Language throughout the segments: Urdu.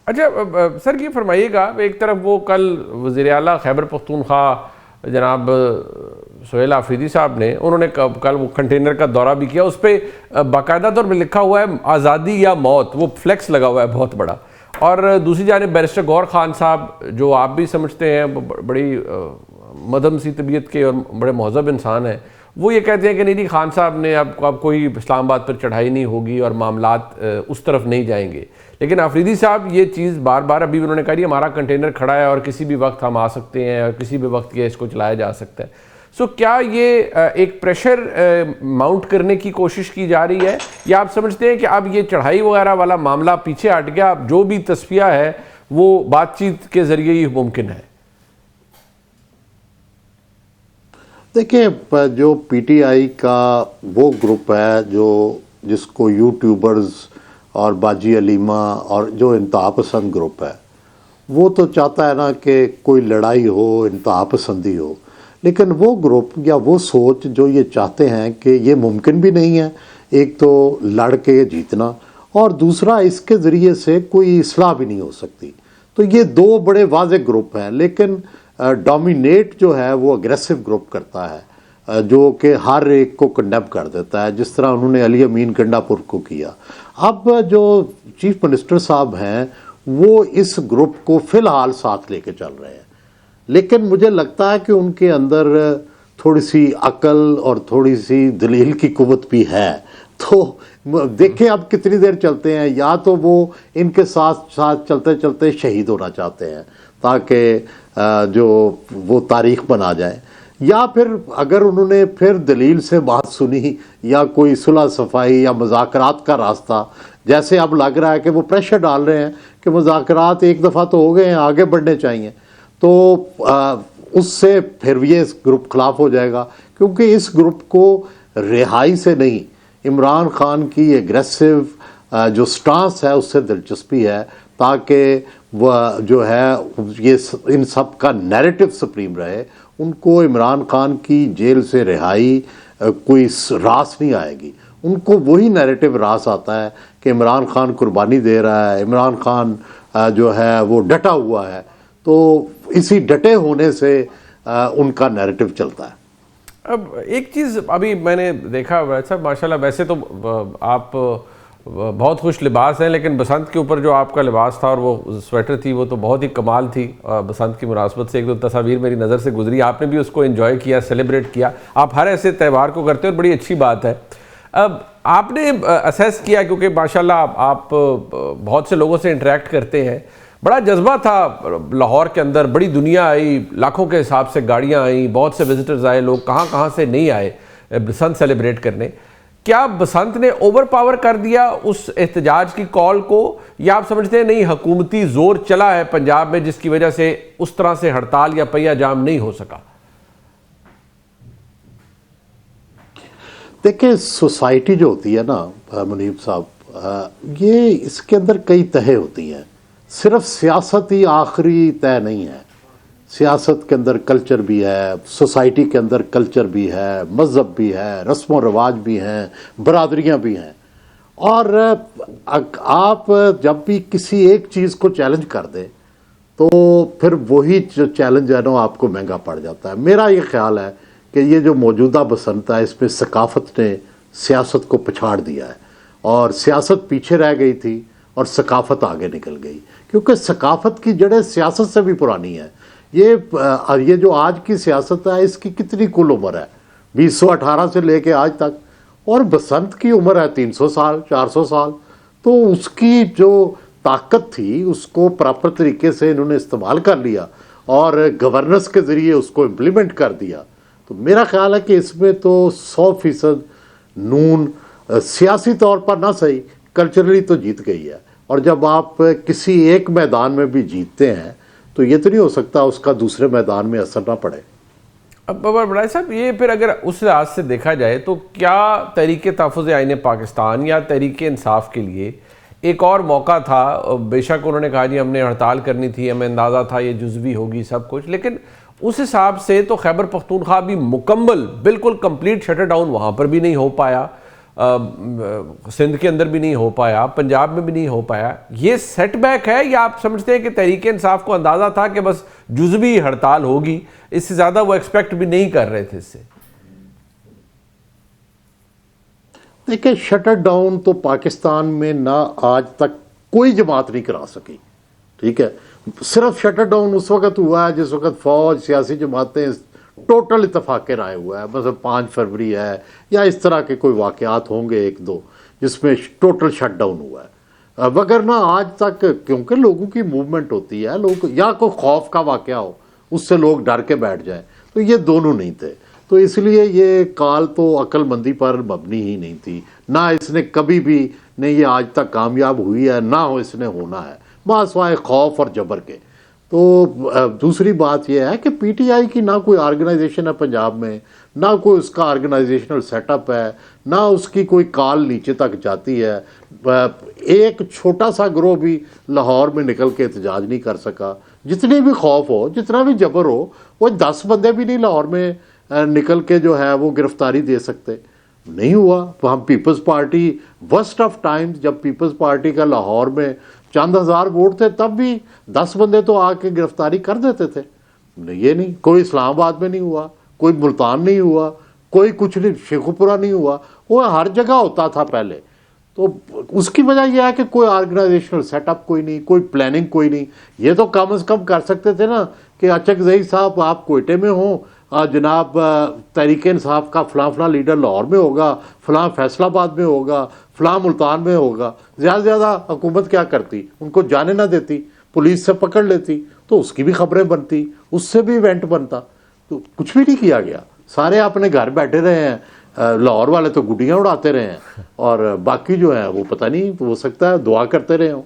اچھا سر یہ فرمائیے گا، ایک طرف وہ کل وزیر اعلیٰ خیبر پختونخوا جناب سہیل آفریدی صاحب نے، انہوں نے کل وہ کنٹینر کا دورہ بھی کیا، اس پہ باقاعدہ طور پہ لکھا ہوا ہے آزادی یا موت، وہ فلیکس لگا ہوا ہے بہت بڑا. اور دوسری جانب بیرسٹر گور خان صاحب جو آپ بھی سمجھتے ہیں بڑی مدھم سی طبیعت کے اور بڑے مہذب انسان ہیں، وہ یہ کہتے ہیں کہ نہیں خان صاحب نے اب کوئی اسلام آباد پر چڑھائی نہیں ہوگی اور معاملات اس طرف نہیں جائیں گے. لیکن آفریدی صاحب یہ چیز بار بار ابھی انہوں نے کہا ہمارا کنٹینر کھڑا ہے اور کسی بھی وقت ہم آ سکتے ہیں اور کسی بھی وقت یہ اس کو چلایا جا سکتا ہے. سو کیا یہ ایک پریشر ماؤنٹ کرنے کی کوشش کی جا رہی ہے، یا آپ سمجھتے ہیں کہ اب یہ چڑھائی وغیرہ والا معاملہ پیچھے ہٹ گیا، اب جو بھی تصفیہ ہے وہ بات چیت کے ذریعے ہی ممکن ہے؟ دیکھیں، جو پی ٹی آئی کا وہ گروپ ہے جس کو یوٹیوبرز اور باجی علیمہ اور جو انتہا پسند گروپ ہے، وہ تو چاہتا ہے نا کہ کوئی لڑائی ہو، انتہا پسندی ہو. لیکن وہ گروپ یا وہ سوچ جو یہ چاہتے ہیں کہ یہ ممکن بھی نہیں ہے، ایک تو لڑ کے جیتنا، اور دوسرا اس کے ذریعے سے کوئی اصلاح بھی نہیں ہو سکتی. تو یہ دو بڑے واضح گروپ ہیں. لیکن ڈومینیٹ جو ہے وہ اگریسو گروپ کرتا ہے، جو کہ ہر ایک کو کنڈیم کر دیتا ہے، جس طرح انہوں نے علی امین گنڈا پور کو کیا. اب جو چیف منسٹر صاحب ہیں وہ اس گروپ کو فی الحال ساتھ لے کے چل رہے ہیں. لیکن مجھے لگتا ہے کہ ان کے اندر تھوڑی سی عقل اور تھوڑی سی دلیل کی قوت بھی ہے. تو دیکھیں اب کتنی دیر چلتے ہیں. یا تو وہ ان کے ساتھ ساتھ چلتے چلتے شہید ہونا چاہتے ہیں تاکہ جو وہ تاریخ بنا جائے، یا پھر اگر انہوں نے پھر دلیل سے بات سنی یا کوئی صلح صفائی یا مذاکرات کا راستہ، جیسے اب لگ رہا ہے کہ وہ پریشر ڈال رہے ہیں کہ مذاکرات ایک دفعہ تو ہو گئے ہیں، آگے بڑھنے چاہیے، تو اس سے پھر یہ گروپ خلاف ہو جائے گا. کیونکہ اس گروپ کو رہائی سے نہیں، عمران خان کی ایگریسو جو سٹانس ہے اس سے دلچسپی ہے، تاکہ وہ جو ہے یہ ان سب کا نیریٹو سپریم رہے. ان کو عمران خان کی جیل سے رہائی کوئی راس نہیں آئے گی. ان کو وہی نیریٹو راس آتا ہے کہ عمران خان قربانی دے رہا ہے، عمران خان جو ہے وہ ڈٹا ہوا ہے. تو اسی ڈٹے ہونے سے ان کا نیریٹو چلتا ہے. اب ایک چیز ابھی میں نے دیکھا صاحب، ماشاءاللہ ویسے تو آپ بہت خوش لباس ہیں، لیکن بسنت کے اوپر جو آپ کا لباس تھا اور وہ سویٹر تھی وہ تو بہت ہی کمال تھی. بسنت کی مناسبت سے ایک دو تصاویر میری نظر سے گزری، آپ نے بھی اس کو انجوائے کیا، سیلیبریٹ کیا. آپ ہر ایسے تہوار کو کرتے ہیں اور بڑی اچھی بات ہے. اب آپ نے اسیس کیا، کیونکہ ماشاءاللہ آپ بہت سے لوگوں سے انٹریکٹ کرتے ہیں، بڑا جذبہ تھا لاہور کے اندر، بڑی دنیا آئی، لاکھوں کے حساب سے گاڑیاں آئیں، بہت سے وزٹرز آئے، لوگ کہاں کہاں سے نہیں آئے بسنت سیلیبریٹ کرنے. کیا بسنت نے اوور پاور کر دیا اس احتجاج کی کال کو، یا آپ سمجھتے ہیں نہیں حکومتی زور چلا ہے پنجاب میں جس کی وجہ سے اس طرح سے ہڑتال یا پہیہ جام نہیں ہو سکا؟ دیکھیں، سوسائٹی جو ہوتی ہے نا منیب صاحب، یہ اس کے اندر کئی تہے ہوتی ہیں. صرف سیاست ہی آخری طے نہیں ہے. سیاست کے اندر کلچر بھی ہے، سوسائٹی کے اندر کلچر بھی ہے، مذہب بھی ہے، رسم و رواج بھی ہیں، برادریاں بھی ہیں. اور آپ جب بھی کسی ایک چیز کو چیلنج کر دیں تو پھر وہی جو چیلنج ہے نا آپ کو مہنگا پڑ جاتا ہے. میرا یہ خیال ہے کہ یہ جو موجودہ بسنت ہے اس میں ثقافت نے سیاست کو پچھاڑ دیا ہے، اور سیاست پیچھے رہ گئی تھی اور ثقافت آگے نکل گئی. کیونکہ ثقافت کی جڑیں سیاست سے بھی پرانی ہیں. یہ جو آج کی سیاست ہے اس کی کتنی کل عمر ہے، 2018 سے لے کے آج تک، اور بسنت کی عمر ہے 300 سال 400 سال. تو اس کی جو طاقت تھی اس کو پراپر طریقے سے انہوں نے استعمال کر لیا اور گورننس کے ذریعے اس کو امپلیمنٹ کر دیا. تو میرا خیال ہے کہ اس میں تو 100% نون سیاسی طور پر نہ صحیح، کلچرلی تو جیت گئی ہے. اور جب آپ کسی ایک میدان میں بھی جیتتے ہیں تو یہ تو نہیں ہو سکتا اس کا دوسرے میدان میں اثر نہ پڑے. اب بڑھائی صاحب، یہ پھر اگر اس لحاظ سے دیکھا جائے تو کیا تحریک تحفظ آئین پاکستان یا تحریک انصاف کے لیے ایک اور موقع تھا؟ بے شک انہوں نے کہا جی ہم نے ہڑتال کرنی تھی، ہمیں اندازہ تھا یہ جزوی ہوگی سب کچھ، لیکن اس حساب سے تو خیبر پختونخوا بھی مکمل بالکل کمپلیٹ شٹر ڈاؤن وہاں پر بھی نہیں ہو پایا. سندھ کے اندر بھی نہیں ہو پایا، پنجاب میں بھی نہیں ہو پایا، یہ سیٹ بیک ہے یا آپ سمجھتے ہیں کہ تحریک انصاف کو اندازہ تھا کہ بس جزوی ہڑتال ہوگی، اس سے زیادہ وہ ایکسپیکٹ بھی نہیں کر رہے تھے اس سے؟ دیکھیں، شٹر ڈاؤن تو پاکستان میں نہ آج تک کوئی جماعت نہیں کرا سکی، ٹھیک ہے؟ صرف شٹر ڈاؤن اس وقت ہوا ہے جس وقت فوج، سیاسی جماعتیں ٹوٹل اتفاق رائے ہوا ہے، مثلا 5 فروری ہے یا اس طرح کے کوئی واقعات ہوں گے 1-2 جس میں ٹوٹل شٹ ڈاؤن ہوا ہے، وگرنہ آج تک کیونکہ لوگوں کی موومنٹ ہوتی ہے، لوگ یا کوئی خوف کا واقعہ ہو اس سے لوگ ڈر کے بیٹھ جائیں، تو یہ دونوں نہیں تھے، تو اس لیے یہ کال تو عقل مندی پر مبنی ہی نہیں تھی، نہ اس نے کبھی بھی نہیں یہ آج تک کامیاب ہوئی ہے، نہ اس نے ہونا ہے، بس سوائے خوف اور جبر کے۔ تو دوسری بات یہ ہے کہ پی ٹی آئی کی نہ کوئی آرگنائزیشن ہے پنجاب میں، نہ کوئی اس کا آرگنائزیشنل سیٹ اپ ہے، نہ اس کی کوئی کال نیچے تک جاتی ہے، ایک چھوٹا سا گروہ بھی لاہور میں نکل کے احتجاج نہیں کر سکا، جتنی بھی خوف ہو، جتنا بھی جبر ہو، وہ 10 بندے بھی نہیں لاہور میں نکل کے جو ہے وہ گرفتاری دے سکتے، نہیں ہوا۔ ہم Peoples Party worst of times, جب پیپلز پارٹی کا لاہور میں چند ہزار ووٹ تھے تب بھی 10 بندے تو آ کے گرفتاری کر دیتے تھے، یہ نہیں، کوئی اسلام آباد میں نہیں ہوا، کوئی ملتان نہیں ہوا، کوئی کچھ نہیں، شیخوپورہ نہیں ہوا، وہ ہر جگہ ہوتا تھا پہلے۔ تو اس کی وجہ یہ ہے کہ کوئی آرگنائزیشنل سیٹ اپ کوئی نہیں، کوئی پلاننگ کوئی نہیں۔ یہ تو کم از کم کر سکتے تھے نا کہ اچک زئی صاحب آپ کوئٹے میں ہوں، جناب تحریک انصاف کا فلاں فلاں لیڈر لاہور میں ہوگا، فلاں فیصل آباد میں ہوگا، فلاں ملتان میں ہوگا، زیادہ سے زیادہ حکومت کیا کرتی؟ ان کو جانے نہ دیتی، پولیس سے پکڑ لیتی، تو اس کی بھی خبریں بنتی، اس سے بھی ایونٹ بنتا، تو کچھ بھی نہیں کیا گیا، سارے اپنے گھر بیٹھے رہے ہیں، لاہور والے تو گڈیاں اڑاتے رہے ہیں، اور باقی جو ہے وہ پتہ نہیں، ہو سکتا ہے دعا کرتے رہے ہوں۔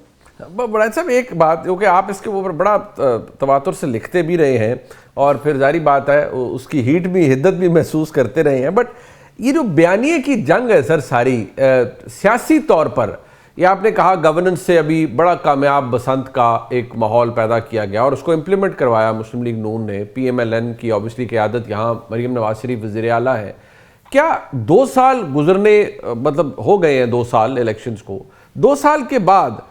بڑا صاحب ایک بات کیونکہ آپ اس کے اوپر بڑا تواتر سے لکھتے بھی رہے ہیں اور پھر ظاہری بات ہے اس کی ہیٹ بھی، حدت بھی محسوس کرتے رہے ہیں، بٹ یہ جو بیانیے کی جنگ ہے سر ساری سیاسی طور پر، یہ آپ نے کہا گورننس سے ابھی بڑا کامیاب بسنت کا ایک ماحول پیدا کیا گیا اور اس کو امپلیمنٹ کروایا مسلم لیگ نون نے، پی ایم ایل این کی اوبیسلی قیادت یہاں مریم نواز شریف وزیر اعلیٰ ہے۔ کیا 2 سال گزرنے مطلب ہو گئے ہیں 2 سال الیکشنز کو، 2 سال کے بعد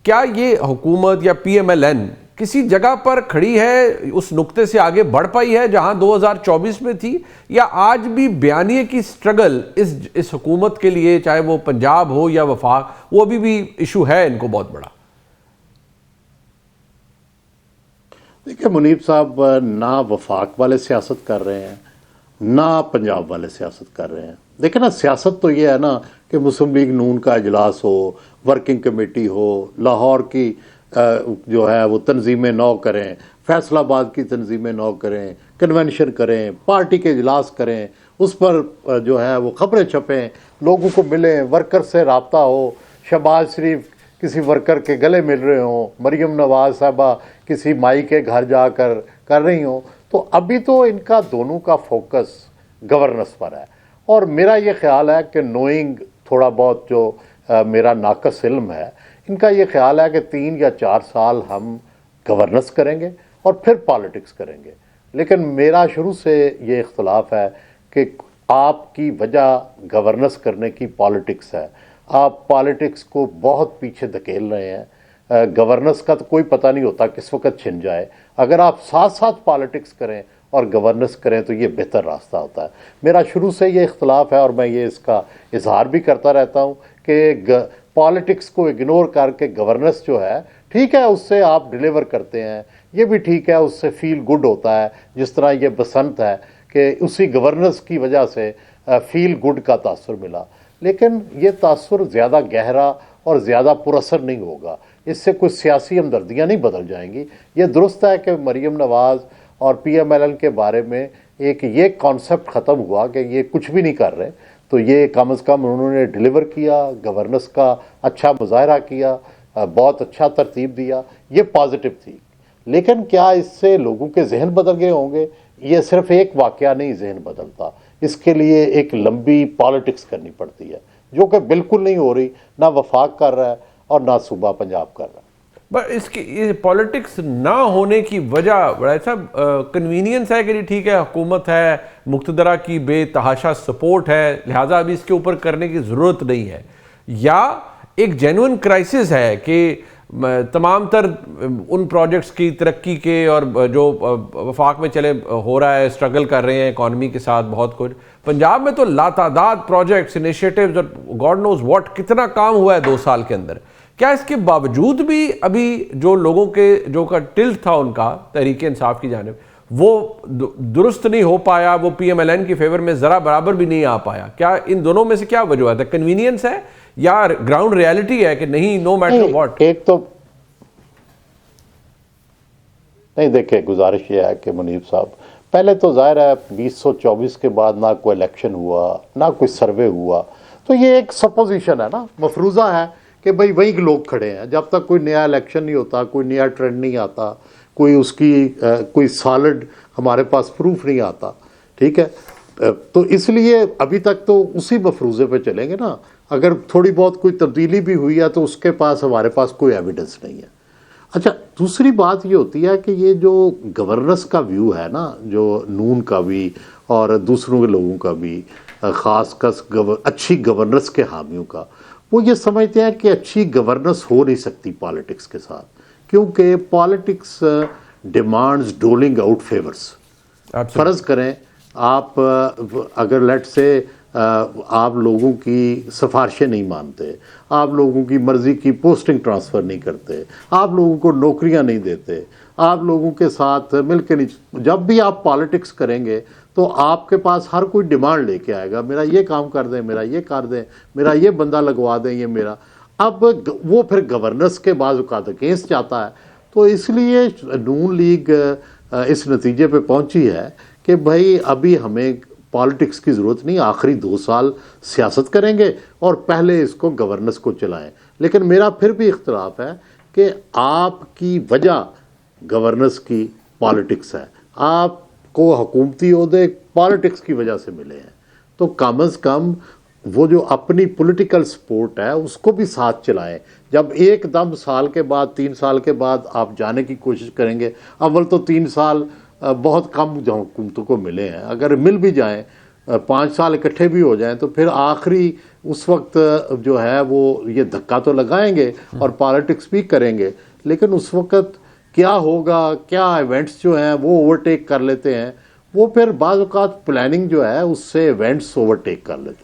کیا یہ حکومت یا پی ایم ایل این کسی جگہ پر کھڑی ہے، اس نقطے سے آگے بڑھ پائی ہے جہاں 2024 میں تھی، یا آج بھی بیانیے کی سٹرگل اس حکومت کے لیے، چاہے وہ پنجاب ہو یا وفاق، وہ ابھی بھی ایشو ہے ان کو بہت بڑا؟ دیکھیں منیب صاحب، نہ وفاق والے سیاست کر رہے ہیں، نہ پنجاب والے سیاست کر رہے ہیں۔ دیکھیں نا، سیاست تو یہ ہے نا کہ مسلم لیگ نون کا اجلاس ہو، ورکنگ کمیٹی ہو، لاہور کی جو ہے وہ تنظیمیں نو کریں، فیصل آباد کی تنظیمیں نو کریں، کنونشن کریں، پارٹی کے اجلاس کریں، اس پر جو ہے وہ خبریں چھپیں، لوگوں کو ملیں، ورکر سے رابطہ ہو، شہباز شریف کسی ورکر کے گلے مل رہے ہوں، مریم نواز صاحبہ کسی مائی کے گھر جا کر رہی ہوں، تو ابھی تو ان کا دونوں کا فوکس گورننس پر ہے۔ اور میرا یہ خیال ہے کہ نوئنگ تھوڑا بہت جو میرا ناقص علم ہے، ان کا یہ خیال ہے کہ 3 یا 4 سال ہم گورننس کریں گے اور پھر پالیٹکس کریں گے، لیکن میرا شروع سے یہ اختلاف ہے کہ آپ کی وجہ گورننس کرنے کی پالیٹکس ہے، آپ پالیٹکس کو بہت پیچھے دھکیل رہے ہیں، گورننس کا تو کوئی پتہ نہیں ہوتا کس وقت چھن جائے۔ اگر آپ ساتھ ساتھ پالیٹکس کریں اور گورننس کریں تو یہ بہتر راستہ ہوتا ہے۔ میرا شروع سے یہ اختلاف ہے اور میں یہ اس کا اظہار بھی کرتا رہتا ہوں کہ پالیٹکس کو اگنور کر کے گورننس جو ہے ٹھیک ہے، اس سے آپ ڈیلیور کرتے ہیں، یہ بھی ٹھیک ہے، اس سے فیل گڈ ہوتا ہے، جس طرح یہ بسنت ہے کہ اسی گورننس کی وجہ سے فیل گڈ کا تاثر ملا، لیکن یہ تاثر زیادہ گہرا اور زیادہ پر اثر نہیں ہوگا، اس سے کوئی سیاسی ہمدردیاں نہیں بدل جائیں گی۔ یہ درست ہے کہ مریم نواز اور پی ایم ایل این کے بارے میں ایک یہ کانسیپٹ ختم ہوا کہ یہ کچھ بھی نہیں کر رہے، تو یہ کم از کم انہوں نے ڈیلیور کیا، گورننس کا اچھا مظاہرہ کیا، بہت اچھا ترتیب دیا، یہ پازیٹو تھی۔ لیکن کیا اس سے لوگوں کے ذہن بدل گئے ہوں گے؟ یہ صرف ایک واقعہ نہیں ذہن بدلتا، اس کے لیے ایک لمبی پالیٹکس کرنی پڑتی ہے، جو کہ بالکل نہیں ہو رہی، نہ وفاق کر رہا ہے اور نہ صوبہ پنجاب کر رہا ہے۔ بٹ اس کی پالیٹکس نہ ہونے کی وجہ بڑا صاحب کنوینئنس ہے کہ ٹھیک ہے حکومت ہے, مقتدرہ کی بے تحاشا سپورٹ ہے, لہٰذا ابھی اس کے اوپر کرنے کی ضرورت نہیں ہے, یا ایک جینوئن کرائسس ہے کہ تمام تر ان پروجیکٹس کی ترقی کے اور جو وفاق میں چلے ہو رہا ہے, اسٹرگل کر رہے ہیں اکانومی کے ساتھ بہت کچھ, پنجاب میں تو لاتعداد پروجیکٹس, انیشیٹیوز اور گاڈ نوز واٹ کتنا کام ہوا ہے 2 سال کے اندر, کیا اس کے باوجود بھی ابھی جو لوگوں کے جو کا ٹلٹ تھا ان کا تحریک انصاف کی جانب وہ درست نہیں ہو پایا, وہ پی ایم ایل این کی فیور میں ذرا برابر بھی نہیں آ پایا؟ کیا ان دونوں میں سے کیا وجوہات ہے؟ کنوینئنس ہے یا گراؤنڈ ریالٹی ہے کہ نہیں نو میٹر واٹ؟ ایک تو نہیں, دیکھیں گزارش یہ ہے کہ منیب صاحب, پہلے تو ظاہر ہے 2024 کے بعد نہ کوئی الیکشن ہوا نہ کوئی سروے ہوا, تو یہ ایک سپوزیشن ہے نا, مفروضہ ہے کہ بھئی وہی لوگ کھڑے ہیں. جب تک کوئی نیا الیکشن نہیں ہوتا, کوئی نیا ٹرینڈ نہیں آتا, کوئی اس کی کوئی سالڈ ہمارے پاس پروف نہیں آتا, ٹھیک ہے, تو اس لیے ابھی تک تو اسی مفروضے پہ چلیں گے نا. اگر تھوڑی بہت کوئی تبدیلی بھی ہوئی ہے تو اس کے پاس ہمارے پاس کوئی ایویڈنس نہیں ہے. اچھا, دوسری بات یہ ہوتی ہے کہ یہ جو گورننس کا ویو ہے نا, جو نون کا بھی اور دوسروں کے لوگوں کا بھی, خاص اچھی گورننس کے حامیوں کا, وہ یہ سمجھتے ہیں کہ اچھی گورننس ہو نہیں سکتی پالیٹکس کے ساتھ, کیونکہ پالیٹکس ڈیمانڈز ڈولنگ آؤٹ فیورز. فرض کریں آپ اگر لیٹ سے آپ لوگوں کی سفارشیں نہیں مانتے, آپ لوگوں کی مرضی کی پوسٹنگ ٹرانسفر نہیں کرتے, آپ لوگوں کو نوکریاں نہیں دیتے, آپ لوگوں کے ساتھ مل کے نہیں, جب بھی آپ پالیٹکس کریں گے تو آپ کے پاس ہر کوئی ڈیمانڈ لے کے آئے گا, میرا یہ کام کر دیں, میرا یہ کر دیں, میرا یہ بندہ لگوا دیں, یہ میرا. اب وہ پھر گورننس کے بعض اوقات اگینسٹ جاتا ہے. تو اس لیے نون لیگ اس نتیجے پہ پہنچی ہے کہ بھائی ابھی ہمیں پالیٹکس کی ضرورت نہیں, آخری 2 سال سیاست کریں گے اور پہلے اس کو گورننس کو چلائیں. لیکن میرا پھر بھی اختلاف ہے کہ آپ کی وجہ گورننس کی پالیٹکس ہے, آپ کو حکومتی عہدے پالیٹکس کی وجہ سے ملے ہیں, تو کم از کم وہ جو اپنی پولیٹیکل سپورٹ ہے اس کو بھی ساتھ چلائیں. جب ایک دم سال کے بعد 3 سال کے بعد آپ جانے کی کوشش کریں گے, اول تو 3 سال بہت کم جو حکومتوں کو ملے ہیں, اگر مل بھی جائیں 5 سال اکٹھے بھی ہو جائیں تو پھر آخری اس وقت جو ہے وہ یہ دھکا تو لگائیں گے اور پالیٹکس بھی کریں گے, لیکن اس وقت کیا ہوگا, کیا ایونٹس جو ہیں وہ اوورٹیک کر لیتے ہیں, وہ پھر بعض اوقات پلاننگ جو ہے اس سے ایونٹس اوورٹیک کر لیتے ہیں.